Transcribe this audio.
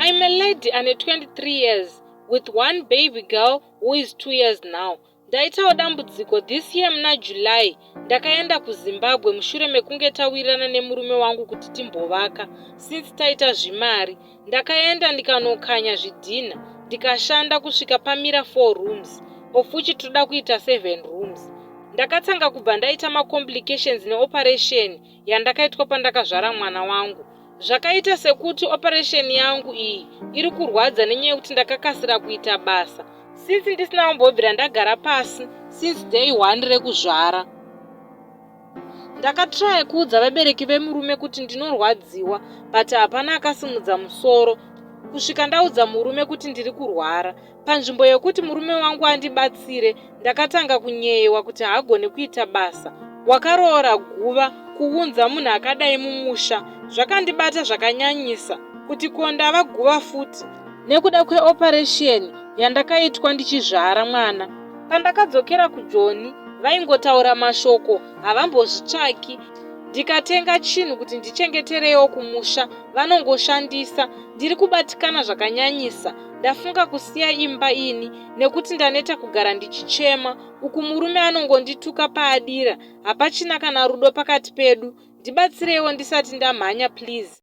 I'm a lady ane 23 years with one baby girl who is 2 years now. Ndaitawo dambudziko this year muna July. Ndakaenda kuZimbabwe mushure mekunge tawirirana nemurume wangu kuti timbovaka. Since taita zvimari, ndakaenda ndikanokanya zvidhina, ndikashanda kusvika pamira 4 rooms, of which toda kuita 7 rooms. Ndakatanga kubva ndaita macomplications neoperation yandakaitwa pandakazvara mwana wangu. Zvakaita sekuti operation yangu iyi iri kurwadza nenyaya yekuti ndakakasira kuita basa. Since ndisina kumbobvira ndagara pasi since day 1 rekuzvara. Ndakatry kuudza vabereki vemurume kuti ndinorwadziwa, but hapana akasimudza musoro. Kusvika ndaudza murume kuti ndiri kurwara. Panzvimbo yekuti murume wangu andibatsire, ndakatanga kunyeyewa kuti haagone kuita basa. Wakaroora guva kuunza munhu akadai mumusha. Zvakandibata zvakanyanyisa kuti ko ndava guva futi nekuda kweoperation yandakaitwa ndichizvara mwana. Pandakadzokera kuJoni, vaingotaura mashoko, havambozvitsvaki. Ndikatenga chinhu kuti ndichengeterewo kumusha, vanongoshandisa. Ndiri kubatikana zvakanyanyisa. Ndafunga kusiya imba ini nekuti ndaneta kugara ndichichema. Uku murume anongondituka paadira. Hapachina kana rudo pakati pedu. Ndibatsirewo ndisati ndamhanya please.